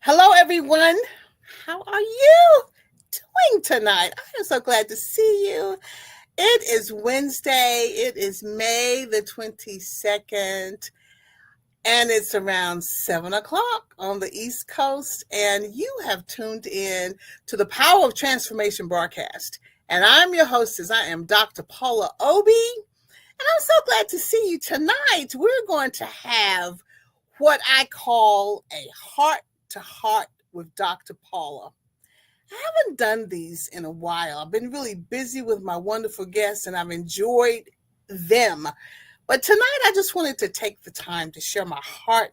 Hello, everyone. How are you doing tonight? I am so glad to see you. It is Wednesday. It is May the 22nd, and it's around 7 o'clock on the East Coast. And you have tuned in to the Power of Transformation broadcast. And I'm your hostess. I am Dr. Paula Obi. And I'm so glad to see you tonight. We're going to have what I call a heart to heart with Dr. Paula. I haven't done these in a while. I've been really busy with my wonderful guests and I've enjoyed them. But tonight I just wanted to take the time to share my heart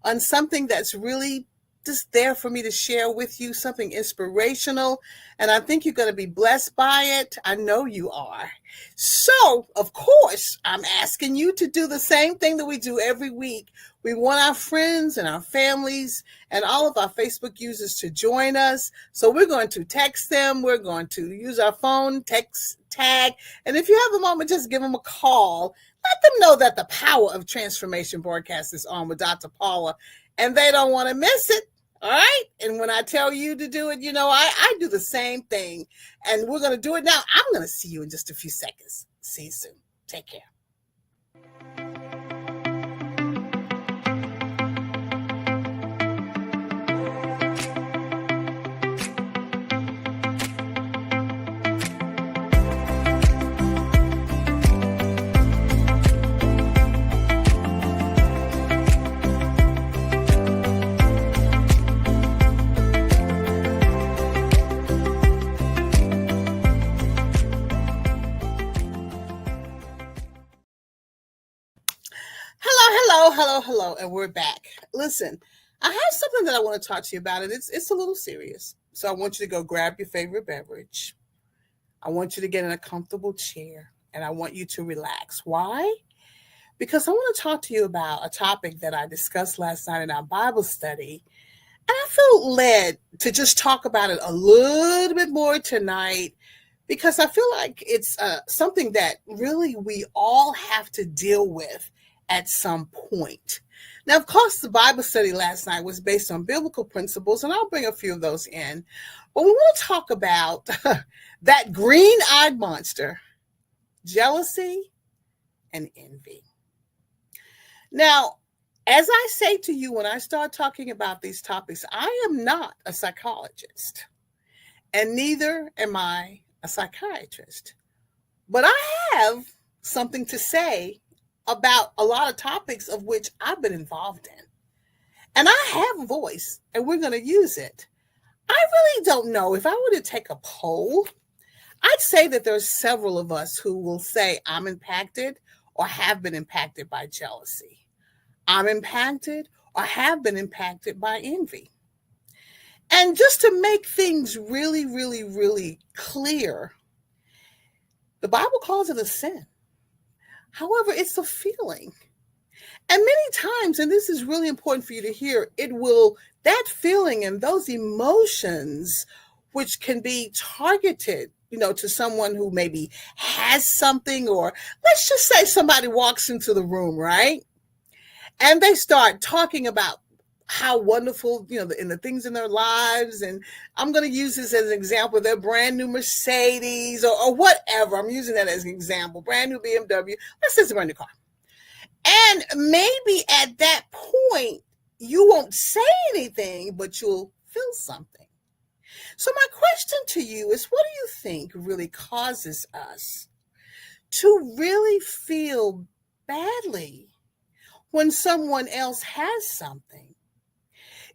on something that's really just there for me to share with you, something inspirational. And I think you're going to be blessed by it. I know you are. So, of course, I'm asking you to do the same thing that we do every week. We want our friends and our families and all of our Facebook users to join us. So we're going to text them. We're going to use our phone, text, tag. And if you have a moment, just give them a call. Let them know that the Power of Transformation broadcast is on with Dr. Paula and they don't want to miss it. All right. And when I tell you to do it, I do the same thing. And we're going to do it now. I'm going to see you in just a few seconds. See you soon. Take care. Hello, and we're back. Listen, I have something that I want to talk to you about, and it's a little serious. So I want you to go grab your favorite beverage. I want you to get in a comfortable chair, and I want you to relax. Why? Because I want to talk to you about a topic that I discussed last night in our Bible study, and I feel led to just talk about it a little bit more tonight because I feel like it's something that really we all have to deal with at some point. Now, of course, the Bible study last night was based on biblical principles, and I'll bring a few of those in. But we want to talk about that green eyed monster, jealousy and envy. Now, as I say to you when I start talking about these topics, I am not a psychologist, and neither am I a psychiatrist. But I have something to say about a lot of topics of which I've been involved in. And I have a voice, and we're going to use it. I really don't know if I were to take a poll. I'd say that there's several of us who will say I'm impacted or have been impacted by jealousy. I'm impacted or have been impacted by envy. And just to make things really, really, really clear, the Bible calls it a sin. However, it's a feeling. And many times, and this is really important for you to hear, that feeling and those emotions, which can be targeted, to someone who maybe has something, or let's just say somebody walks into the room, right? And they start talking about how wonderful, and the things in their lives. And I'm going to use this as an example, their brand new Mercedes or whatever. I'm using that as an example, brand new BMW. Let's say it's a brand new car. And maybe at that point, you won't say anything, but you'll feel something. So my question to you is, what do you think really causes us to really feel badly when someone else has something?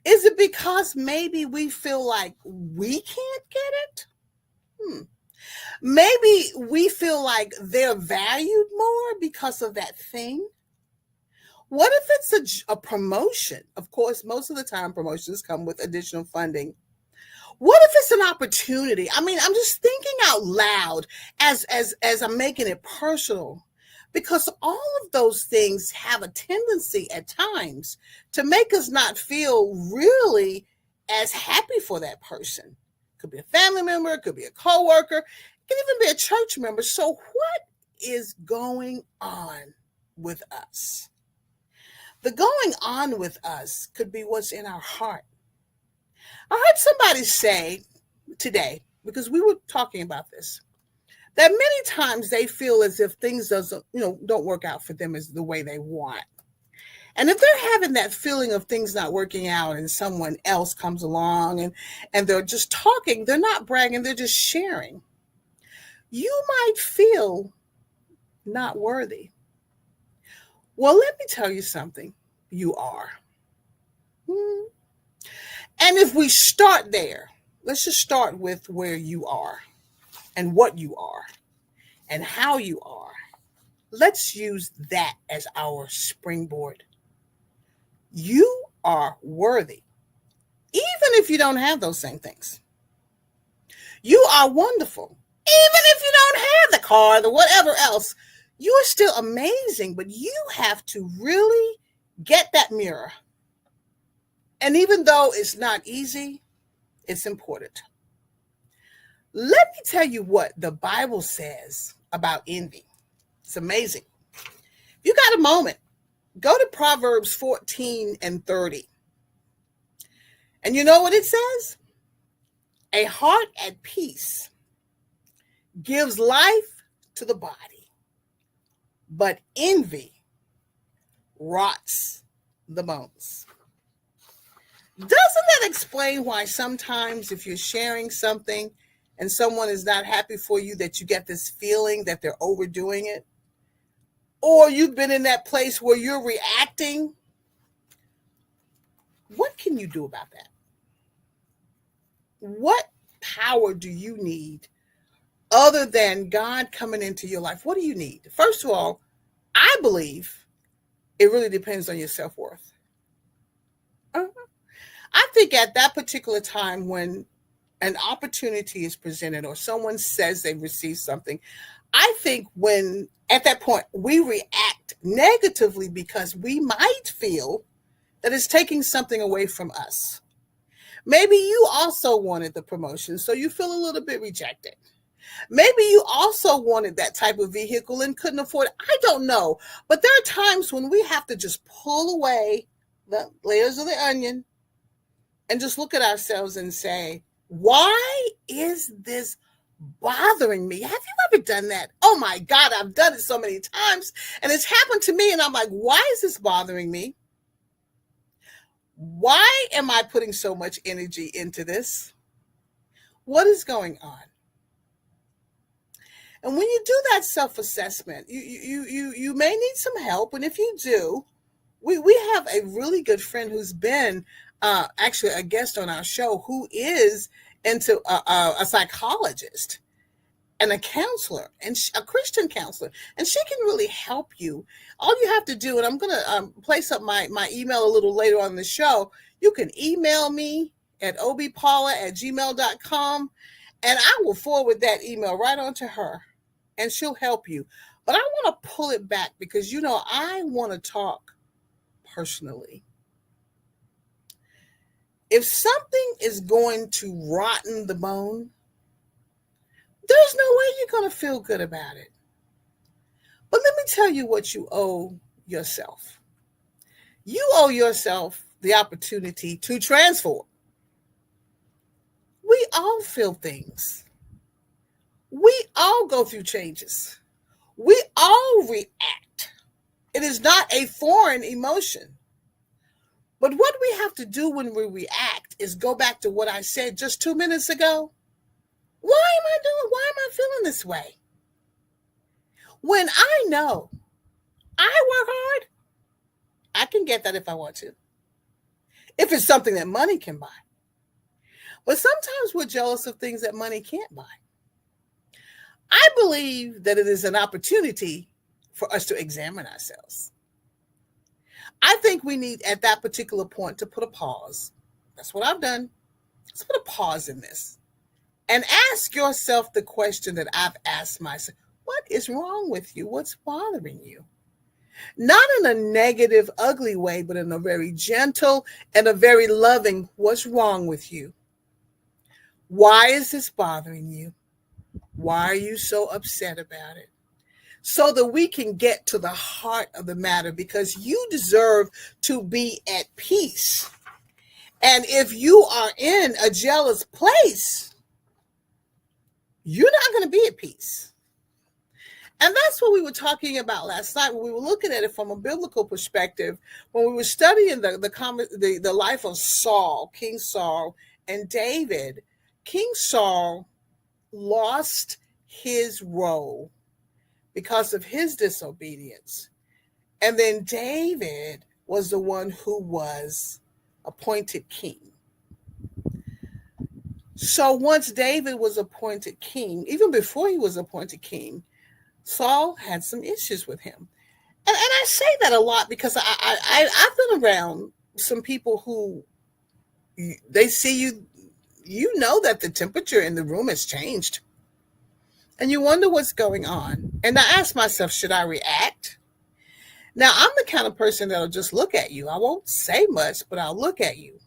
Is it because maybe we feel like we can't get it? Maybe we feel like they're valued more because of that thing. What if it's a promotion? Of course, most of the time promotions come with additional funding. What if it's an opportunity? I mean, I'm just thinking out loud as I'm making it personal, because all of those things have a tendency at times to make us not feel really as happy for that person. It could be a family member, it could be a coworker, it can even be a church member. So what is going on with us? The going on with us could be what's in our heart. I heard somebody say today, because we were talking about this, that many times they feel as if things don't work out for them as the way they want. And if they're having that feeling of things not working out and someone else comes along and they're just talking, they're not bragging, they're just sharing. You might feel not worthy. Well, let me tell you something. You are. And if we start there, let's just start with where you are and what you are and how you are. Let's use that as our springboard. You are worthy, even if you don't have those same things. You are wonderful, even if you don't have the car, the whatever else. You are still amazing, but you have to really get that mirror. And even though it's not easy, it's important. Let me tell you what the Bible says about envy. It's amazing. You got a moment, go to Proverbs 14 and 30. And you know what it says? A heart at peace gives life to the body, but envy rots the bones. Doesn't that explain why sometimes if you're sharing something and someone is not happy for you, that you get this feeling that they're overdoing it? Or you've been in that place where you're reacting? What can you do about that? What power do you need other than God coming into your life? What do you need? First of all, I believe it really depends on your self-worth. I think at that particular time when an opportunity is presented or someone says they've received something, I think when at that point we react negatively because we might feel that it's taking something away from us. Maybe you also wanted the promotion, so you feel a little bit rejected. Maybe you also wanted that type of vehicle and couldn't afford it. I don't know. But there are times when we have to just pull away the layers of the onion and just look at ourselves and say, why is this bothering me? Have you ever done that? Oh my God, I've done it so many times and it's happened to me. And I'm like, why is this bothering me? Why am I putting so much energy into this? What is going on? And when you do that self-assessment, you may need some help. And if you do, we have a really good friend who's been actually a guest on our show who is into a psychologist and a counselor and a Christian counselor, and she can really help you. All you have to do, and I'm going to place up my email a little later on the show. You can email me at obpaula@gmail.com, and I will forward that email right on to her, and she'll help you. But I want to pull it back because, I want to talk personally. If something is going to rotten the bone, there's no way you're going to feel good about it. But let me tell you what you owe yourself. You owe yourself the opportunity to transform. We all feel things. We all go through changes. We all react. It is not a foreign emotion. But what we have to do when we react is go back to what I said just 2 minutes ago. Why am I feeling this way? When I know I work hard, I can get that if I want to. If it's something that money can buy. But sometimes we're jealous of things that money can't buy. I believe that it is an opportunity for us to examine ourselves. I think we need at that particular point to put a pause. That's what I've done. Let's put a pause in this. And ask yourself the question that I've asked myself. What is wrong with you? What's bothering you? Not in a negative, ugly way, but in a very gentle and a very loving, what's wrong with you? Why is this bothering you? Why are you so upset about it? So that we can get to the heart of the matter, because you deserve to be at peace. And if you are in a jealous place, you're not going to be at peace. And that's what we were talking about last night when we were looking at it from a biblical perspective, when we were studying the life of Saul, King Saul, and David. King Saul lost his role because of his disobedience. And then David was the one who was appointed king. So once David was appointed king, even before he was appointed king, Saul had some issues with him. And I say that a lot because I've been around some people who they see you, you know that the temperature in the room has changed. And you wonder what's going on. And I ask myself, should I react? Now, I'm the kind of person that'll just look at you. I won't say much, but I'll look at you.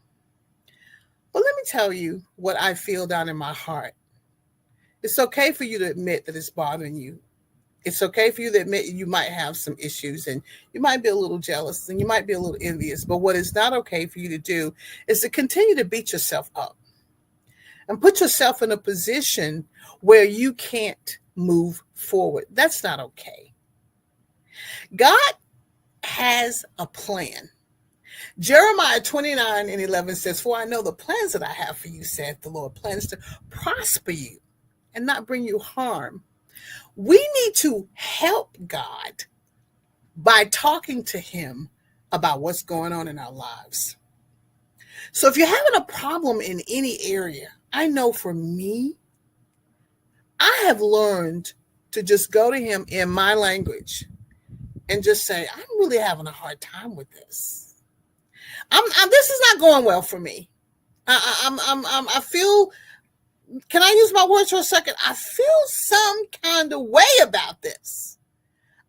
But let me tell you what I feel down in my heart. It's okay for you to admit that it's bothering you. It's okay for you to admit you might have some issues and you might be a little jealous and you might be a little envious. But what is not okay for you to do is to continue to beat yourself up and put yourself in a position where you can't move forward. That's not okay. God has a plan. Jeremiah 29:11 says, "For I know the plans that I have for you, saith the Lord, plans to prosper you and not bring you harm." We need to help God by talking to him about what's going on in our lives. So if you're having a problem in any area, I know for me, I have learned to just go to him in my language and just say, I'm really having a hard time with this. This is not going well for me. I feel, can I use my words for a second? I feel some kind of way about this.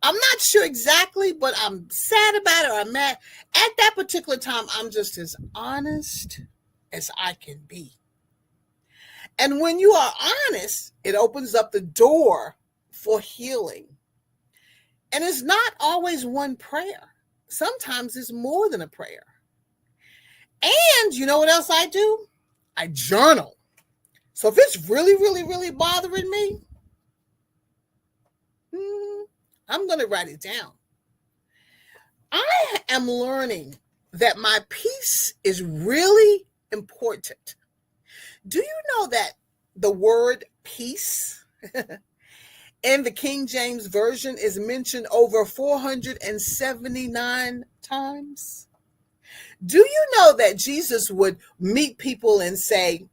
I'm not sure exactly, but I'm sad about it or I'm mad. At that particular time, I'm just as honest as I can be. And when you are honest, it opens up the door for healing. And it's not always one prayer. Sometimes it's more than a prayer. And you know what else I do? I journal. So if it's really, really, really bothering me, I'm going to write it down. I am learning that my peace is really important. Do you know that the word peace in the King James Version is mentioned over 479 times? Do you know that Jesus would meet people and say,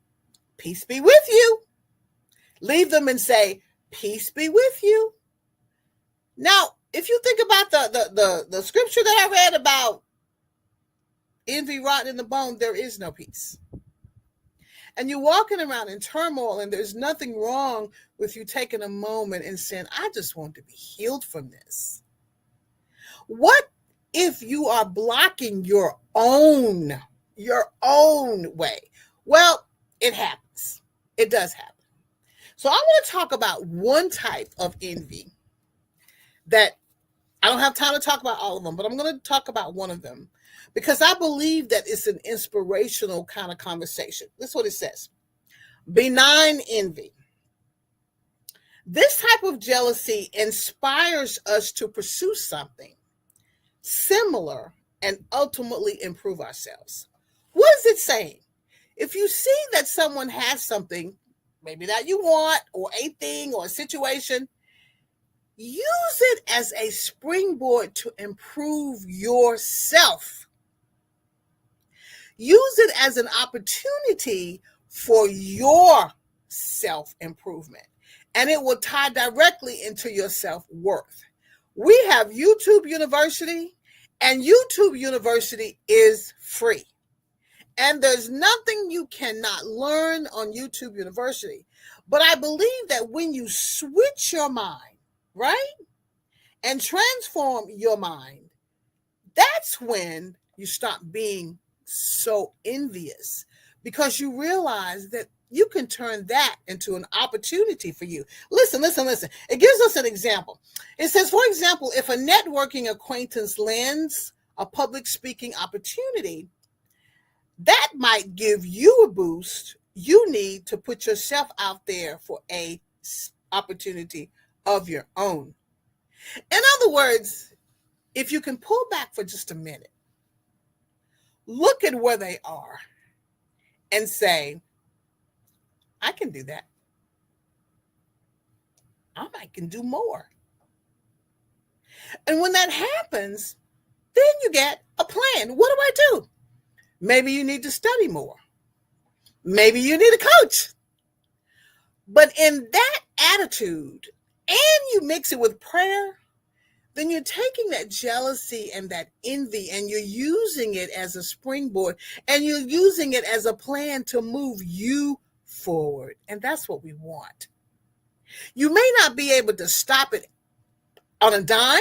peace be with you? Leave them and say, peace be with you. Now, if you think about the scripture that I read about envy rotten in the bone, there is no peace. And you're walking around in turmoil, and there's nothing wrong with you taking a moment and saying, I just want to be healed from this. What if you are blocking your own way? Well, it happens. It does happen. So I want to talk about one type of envy that I don't have time to talk about all of them, but I'm going to talk about one of them because I believe that it's an inspirational kind of conversation. This is what it says. Benign envy. This type of jealousy inspires us to pursue something similar and ultimately improve ourselves. What is it saying? If you see that someone has something, maybe that you want, or a thing or a situation, use it as a springboard to improve yourself. Use it as an opportunity for your self-improvement, and it will tie directly into your self-worth. We have YouTube University, and YouTube University is free. And there's nothing you cannot learn on YouTube University. But I believe that when you switch your mind, right, and transform your mind, that's when you stop being so envious, because you realize that you can turn that into an opportunity for you. Listen. It gives us an example. It says, for example, if a networking acquaintance lands a public speaking opportunity, That might give you a boost you need to put yourself out there for a opportunity of your own. In other words, if you can pull back for just a minute, look at where they are and say, I can do that. I can do more. And when that happens, then you get a plan. What do I do? Maybe you need to study more. Maybe you need a coach. But in that attitude, and you mix it with prayer, then you're taking that jealousy and that envy and you're using it as a springboard and you're using it as a plan to move you forward. And that's what we want. You may not be able to stop it on a dime,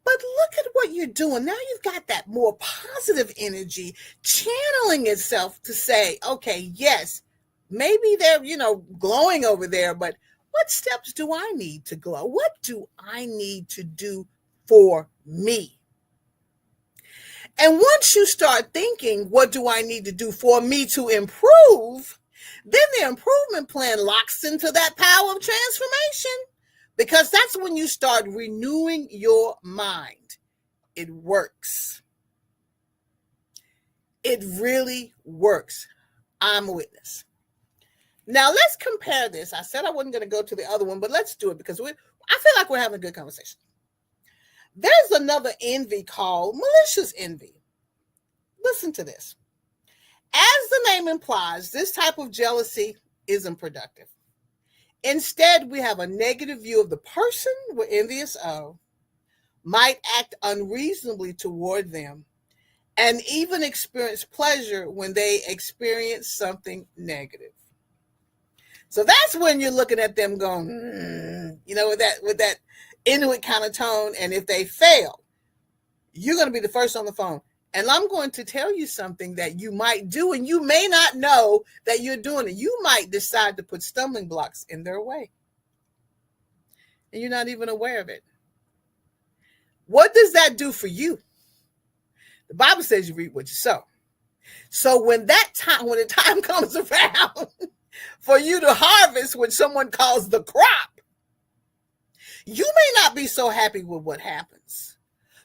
but look at what you're doing. Now you've got that more positive energy channeling itself to say, okay, yes, maybe they're, glowing over there, but what steps do I need to glow? What do I need to do for me? And once you start thinking, what do I need to do for me to improve? Then the improvement plan locks into that power of transformation, because that's when you start renewing your mind. It works. It really works. I'm a witness. Now let's compare this. I said I wasn't going to go to the other one, but let's do it because I feel like we're having a good conversation. There's another envy called malicious envy. Listen to this. As the name implies, this type of jealousy isn't productive. Instead, we have a negative view of the person we're envious of, might act unreasonably toward them, and even experience pleasure when they experience something negative. So that's when you're looking at them going, with that Inuit kind of tone. And if they fail, you're going to be the first on the phone. And I'm going to tell you something that you might do, and you may not know that you're doing it. You might decide to put stumbling blocks in their way, and you're not even aware of it. What does that do for you? The Bible says you reap what you sow. So when the time comes around for you to harvest what someone calls the crop, you may not be so happy with what happens.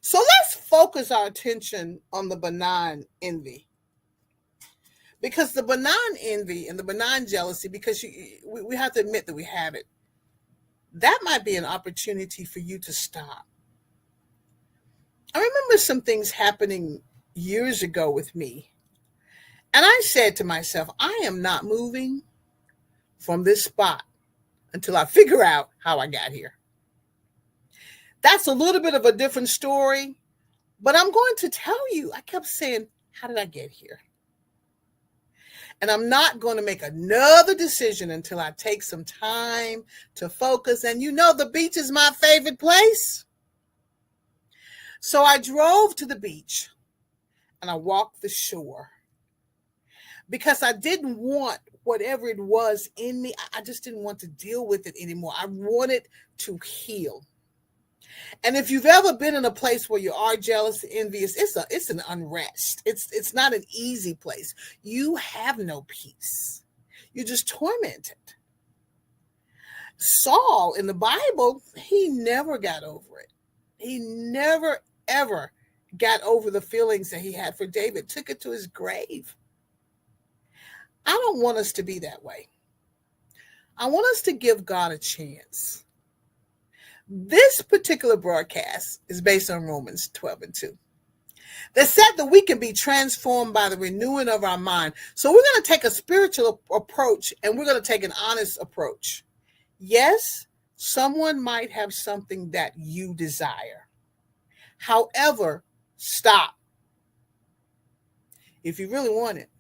So let's focus our attention on the benign envy. Because the benign envy and the benign jealousy, because we have to admit that we have it, that might be an opportunity for you to stop. I remember some things happening years ago with me. And I said to myself, I am not moving from this spot until I figure out how I got here. That's a little bit of a different story, but I'm going to tell you, I kept saying, how did I get here? And I'm not going to make another decision until I take some time to focus. And the beach is my favorite place. So I drove to the beach and I walked the shore because I didn't want whatever it was in me. I just didn't want to deal with it anymore. I wanted to heal. And if you've ever been in a place where you are jealous, envious, it's an unrest. It's not an easy place. You have no peace. You're just tormented. Saul in the Bible, he never got over it. He never, ever got over the feelings that he had for David, took it to his grave. I don't want us to be that way. I want us to give God a chance. This particular broadcast is based on Romans 12:2. That said that we can be transformed by the renewing of our mind. So we're going to take a spiritual approach and we're going to take an honest approach. Yes, someone might have something that you desire. However, stop. If you really want it,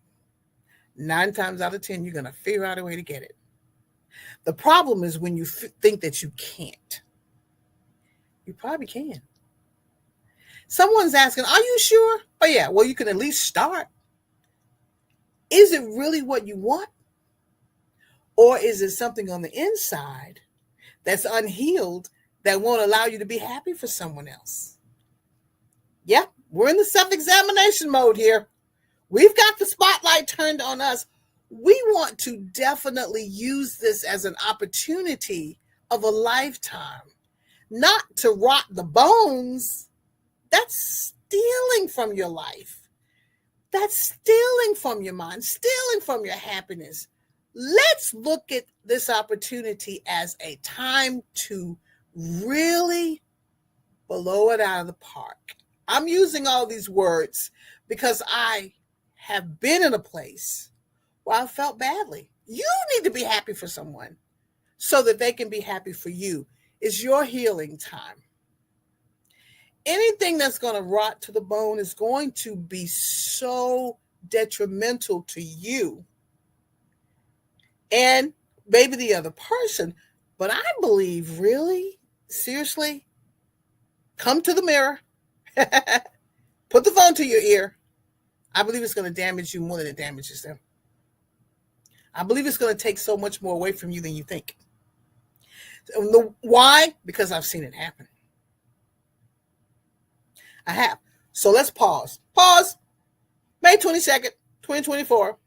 9 times out of 10, you're going to figure out a way to get it. The problem is when you think that you can't. You probably can. Someone's asking, are you sure? Oh, yeah. Well, you can at least start. Is it really what you want? Or is it something on the inside that's unhealed that won't allow you to be happy for someone else? Yeah, we're in the self-examination mode here. We've got the spotlight turned on us. We want to definitely use this as an opportunity of a lifetime, not to rot the bones. That's stealing from your life. That's stealing from your mind, stealing from your happiness. Let's look at this opportunity as a time to really blow it out of the park. I'm using all these words because I have been in a place where I felt badly. You need to be happy for someone so that they can be happy for you. It's your healing time. Anything that's going to rot to the bone is going to be so detrimental to you and maybe the other person. But I believe, really, seriously, come to the mirror, put the phone to your ear. I believe it's going to damage you more than it damages them. I believe it's going to take so much more away from you than you think. Why? Because I've seen it happen. I have. So let's pause. Pause. May 22nd, 2024.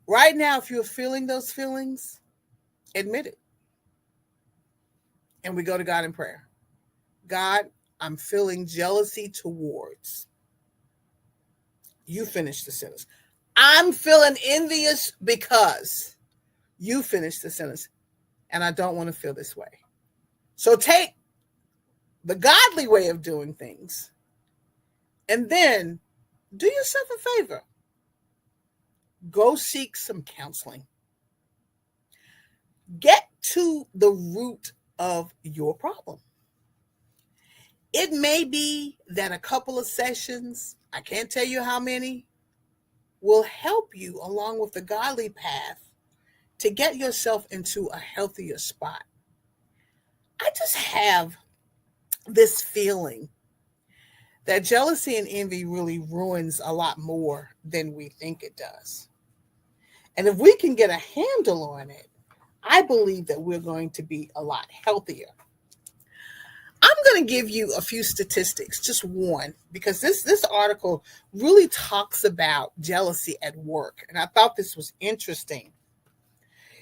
Right now, if you're feeling those feelings, admit it. And we go to God in prayer. God, I'm feeling jealousy towards. You finish the sentence. I'm feeling envious because you finish the sentence. And I don't want to feel this way. So take the godly way of doing things, and then do yourself a favor. Go seek some counseling. Get to the root of your problem. It may be that a couple of sessions, I can't tell you how many, will help you along with the godly path to get yourself into a healthier spot. I just have this feeling that jealousy and envy really ruins a lot more than we think it does. And if we can get a handle on it, I believe that we're going to be a lot healthier. I'm going to give you a few statistics, just one, because this article really talks about jealousy at work. And I thought this was interesting.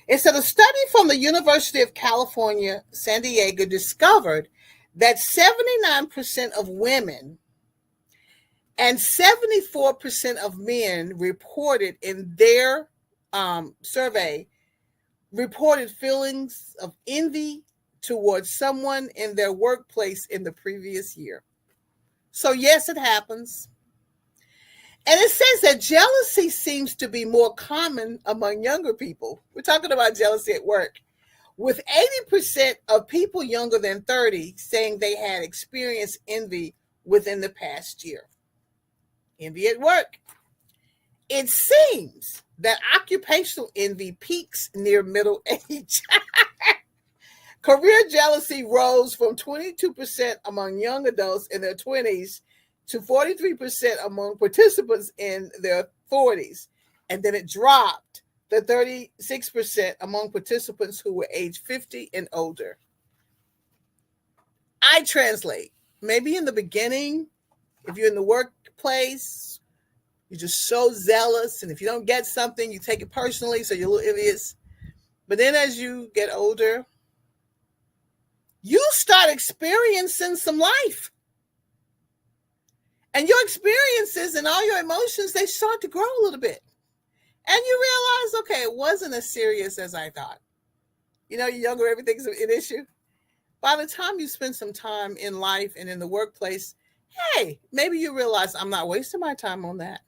It said a study from the University of California, San Diego discovered that 79% of women and 74% of men reported in their survey reported feelings of envy towards someone in their workplace in the previous year. So yes, it happens. And it says that jealousy seems to be more common among younger people. We're talking about jealousy at work, with 80% of people younger than 30 saying they had experienced envy within the past year. Envy at work. It seems that occupational envy peaks near middle age. Career jealousy rose from 22% among young adults in their 20s to 43% among participants in their 40s. And then it dropped to 36% among participants who were age 50 and older. I translate. Maybe in the beginning, if you're in the workplace, you're just so zealous. And if you don't get something, you take it personally. So you're a little envious. But then as you get older, you start experiencing some life. And your experiences and all your emotions, they start to grow a little bit. And you realize, okay, it wasn't as serious as I thought. You know, you're younger, everything's an issue. By the time you spend some time in life and in the workplace, hey, maybe you realize I'm not wasting my time on that.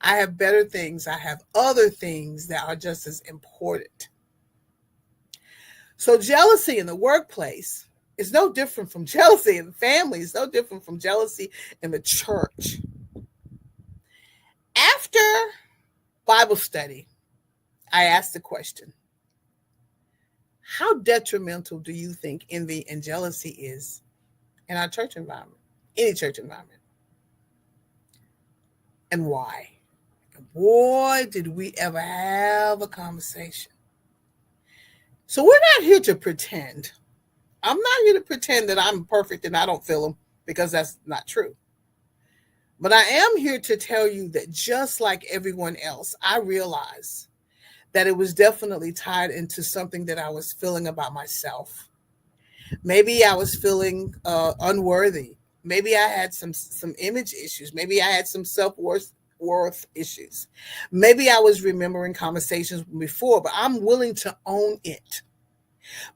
I have better things. I have other things that are just as important. So jealousy in the workplace is no different from jealousy in the family. It's no different from jealousy in the church. After Bible study, I asked the question, how detrimental do you think envy and jealousy is in our church environment, any church environment? And why? And boy, did we ever have a conversation. So we're not here to pretend. I'm not here to pretend that I'm perfect and I don't feel them, because that's not true. But I am here to tell you that just like everyone else, I realize that it was definitely tied into something that I was feeling about myself. Maybe I was feeling unworthy. Maybe I had some image issues. Maybe I had some self worth issues. Maybe I was remembering conversations before, but I'm willing to own it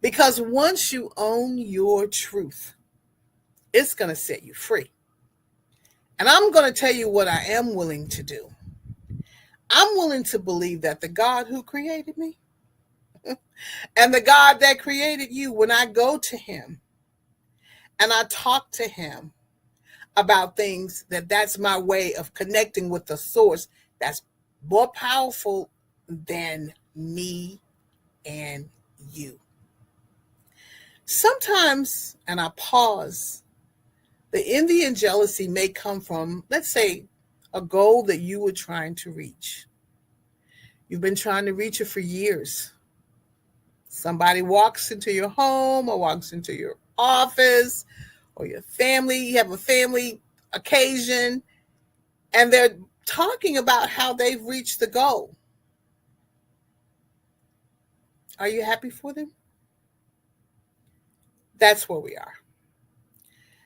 because once you own your truth, it's going to set you free. And I'm going to tell you what I am willing to do. I'm willing to believe that the God who created me and the God that created you, when I go to him and I talk to him about things, that's my way of connecting with the source that's more powerful than me and you. Sometimes, and I pause, the envy and jealousy may come from, let's say, a goal that you were trying to reach. You've been trying to reach it for years. Somebody walks into your home or walks into your office or your family, you have a family occasion, and they're talking about how they've reached the goal. Are you happy for them? That's where we are.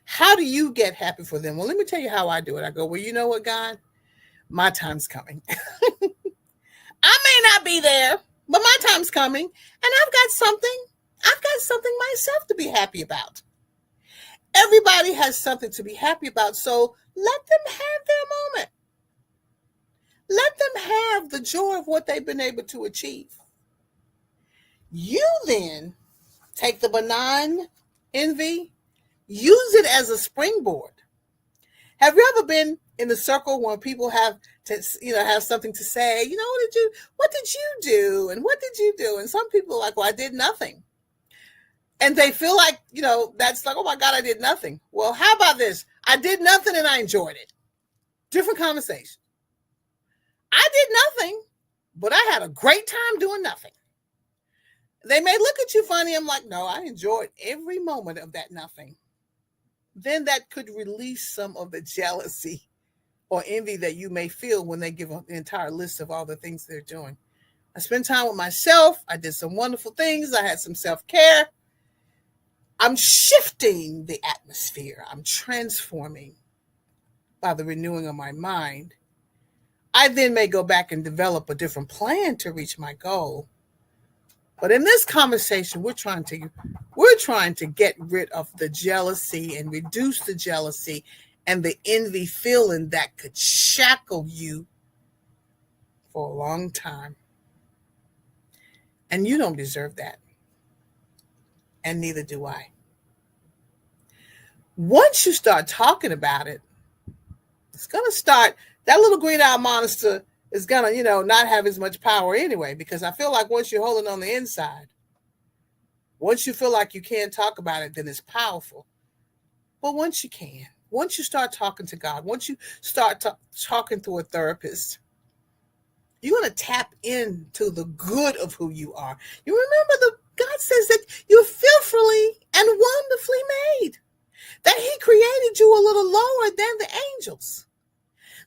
How do you get happy for them? Well, let me tell you how I do it. I go, well, you know what, God? My time's coming. I may not be there, but my time's coming, and I've got something myself to be happy about. Everybody has something to be happy about, so let them have their moment. Let them have the joy of what they've been able to achieve. You then take the benign envy, use it as a springboard. Have you ever been in the circle when people have to, have something to say? What did you do? And what did you do? And some people are like, well, I did nothing. And they feel like, that's like, oh my God, I did nothing. Well, how about this? I did nothing and I enjoyed it. Different conversation. I did nothing, but I had a great time doing nothing. They may look at you funny. I'm like, no, I enjoyed every moment of that nothing. Then that could release some of the jealousy or envy that you may feel when they give an entire list of all the things they're doing. I spent time with myself. I did some wonderful things. I had some self-care. I'm shifting the atmosphere. I'm transforming by the renewing of my mind. I then may go back and develop a different plan to reach my goal. But in this conversation, we're trying to get rid of the jealousy and reduce the jealousy and the envy feeling that could shackle you for a long time. And you don't deserve that. And neither do I. Once you start talking about it, it's going to start, that little green-eyed monster is going to, not have as much power anyway, because I feel like once you're holding on the inside, once you feel like you can't talk about it, then it's powerful. But once you start talking to God, once you start talking to a therapist, you're going to tap into the good of who you are. You remember God says that you're fearfully and wonderfully made, that he created you a little lower than the angels.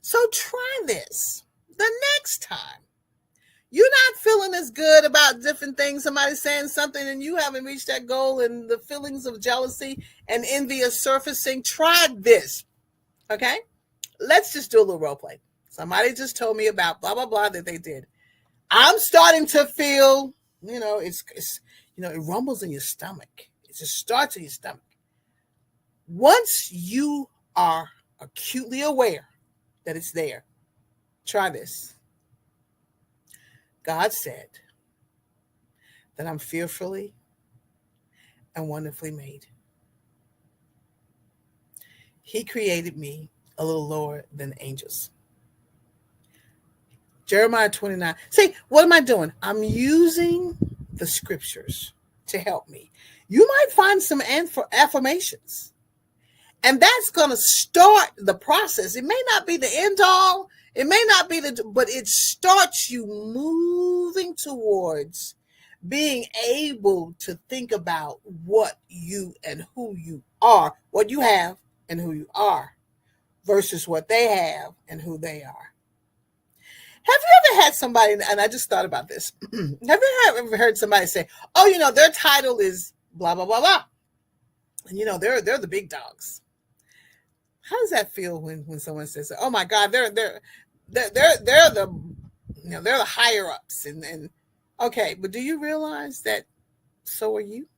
So try this the next time. You're not feeling as good about different things. Somebody's saying something and you haven't reached that goal and the feelings of jealousy and envy are surfacing. Try this. Okay? Let's just do a little role play. Somebody just told me about blah, blah, blah that they did. I'm starting to feel, it rumbles in your stomach. It just starts in your stomach. Once you are acutely aware that it's there, try this. God said that I'm fearfully and wonderfully made. He created me a little lower than the angels. Jeremiah 29. See, what am I doing? I'm using the scriptures to help me. You might find some affirmations, and that's going to start the process. It may not be the end all. It may not be but it starts you moving towards being able to think about what you and who you are, what you have and who you are, versus what they have and who they are. Have you ever had somebody, and I just thought about this, have you ever heard somebody say, oh, their title is blah, blah, blah, blah. And, they're the big dogs. How does that feel when someone says, oh my God, they're the higher ups and okay, but do you realize that so are you?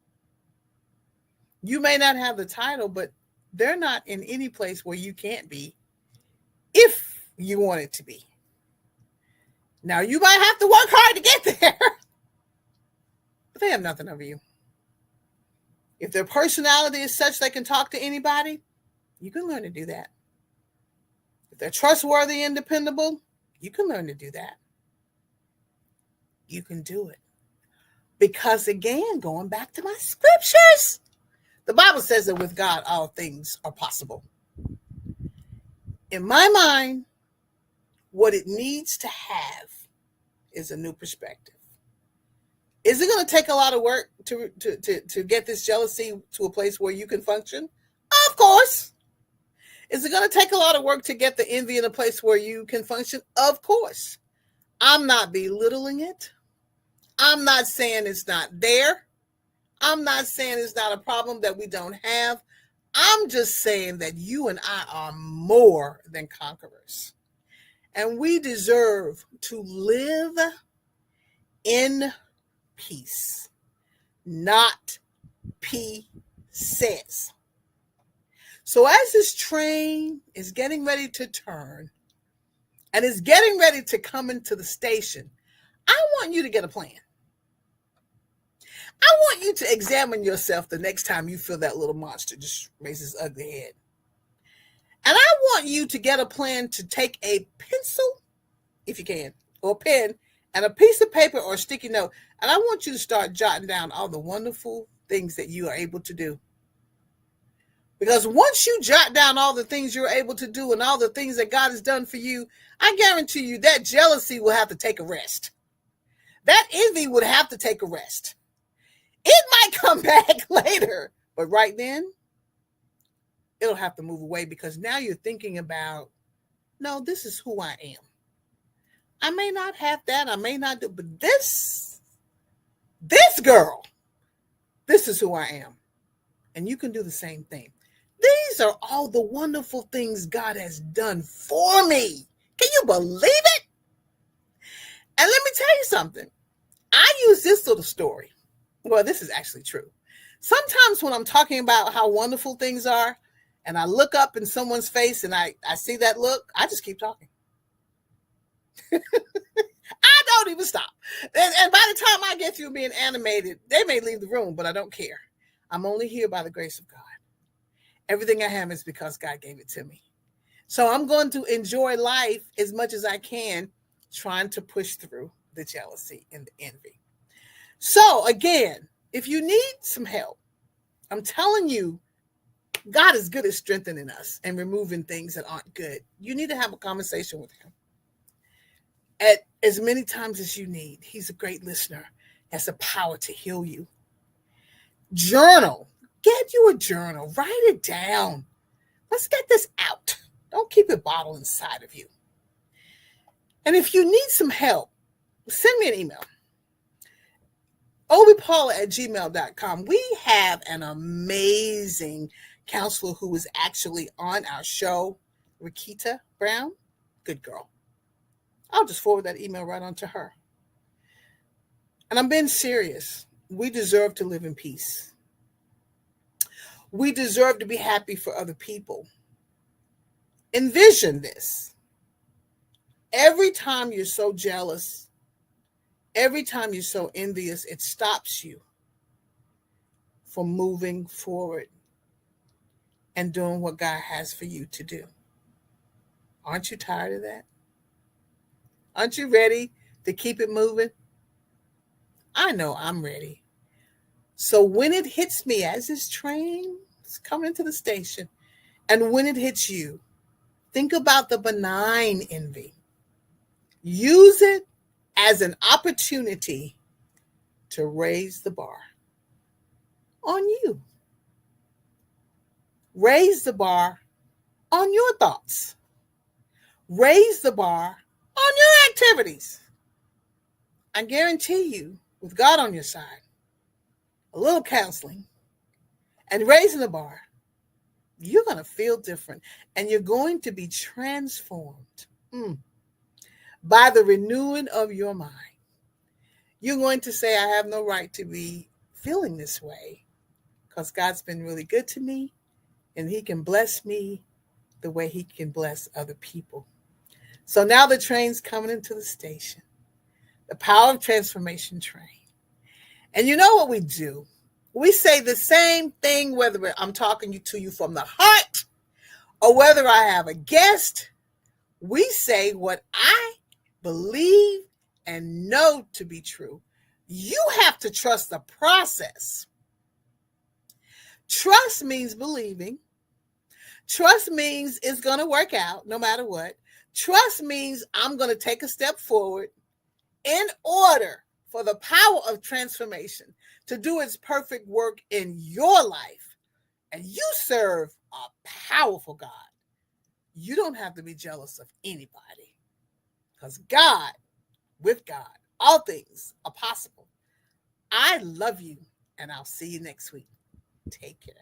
You may not have the title, but they're not in any place where you can't be if you want it to be. Now, you might have to work hard to get there, but they have nothing over you. If their personality is such they can talk to anybody, you can learn to do that. If they're trustworthy and dependable, you can learn to do that. You can do it. Because again, going back to my scriptures, the Bible says that with God, all things are possible. In my mind, what it needs to have is a new perspective. Is it going to take a lot of work to get this jealousy to a place where you can function? Of course. Is it going to take a lot of work to get the envy in a place where you can function? Of course. I'm not belittling it. I'm not saying it's not there. I'm not saying it's not a problem that we don't have. I'm just saying that you and I are more than conquerors. And we deserve to live in peace, not pieces. So as this train is getting ready to turn and is getting ready to come into the station, I want you to get a plan. I want you to examine yourself the next time you feel that little monster just raise his ugly head. And I want you to get a plan to take a pencil, if you can, or a pen, and a piece of paper or a sticky note. And I want you to start jotting down all the wonderful things that you are able to do. Because once you jot down all the things you're able to do and all the things that God has done for you, I guarantee you that jealousy will have to take a rest. That envy would have to take a rest. It might come back later, but right then, it'll have to move away because now you're thinking about, no, this is who I am. I may not have that, I may not do, but this girl, this is who I am. And you can do the same thing. These are all the wonderful things God has done for me. Can you believe it? And let me tell you something. I use this little story. Well, this is actually true. Sometimes when I'm talking about how wonderful things are, and I look up in someone's face and I see that look, I just keep talking. I don't even stop. And by the time I get through being animated, they may leave the room, but I don't care. I'm only here by the grace of God. Everything I have is because God gave it to me. So I'm going to enjoy life as much as I can, trying to push through the jealousy and the envy. So again, if you need some help, I'm telling you, God is good at strengthening us and removing things that aren't good. You need to have a conversation with him at as many times as you need. He's a great listener, has the power to heal you. Journal. Get you a journal. Write it down. Let's get this out. Don't keep it bottled inside of you. And if you need some help, send me an email. obpaula@gmail.com. We have an amazing counselor who is actually on our show, Rakita Brown. Good girl. I'll just forward that email right on to her. And I'm being serious. We deserve to live in peace. We deserve to be happy for other people. Envision this. Every time you're so jealous, every time you're so envious, it stops you from moving forward and doing what God has for you to do. Aren't you tired of that? Aren't you ready to keep it moving? I know I'm ready. So when it hits me as this train is coming into the station, and when it hits you, think about the benign envy. Use it as an opportunity to raise the bar on you. Raise the bar on your thoughts. Raise the bar on your activities. I guarantee you, with God on your side, a little counseling, and raising the bar, you're going to feel different and you're going to be transformed by the renewing of your mind. You're going to say, I have no right to be feeling this way because God's been really good to me and He can bless me the way He can bless other people. So now the train's coming into the station, the Power of Transformation train. And you know what we do? We say the same thing, whether I'm talking to you from the heart or whether I have a guest. We say what I believe and know to be true. You have to trust the process. Trust means believing. Trust means it's going to work out no matter what. Trust means I'm going to take a step forward in order for the power of transformation to do its perfect work in your life. And you serve a powerful God. You don't have to be jealous of anybody because God, with God, all things are possible. I love you, and I'll see you next week. Take care.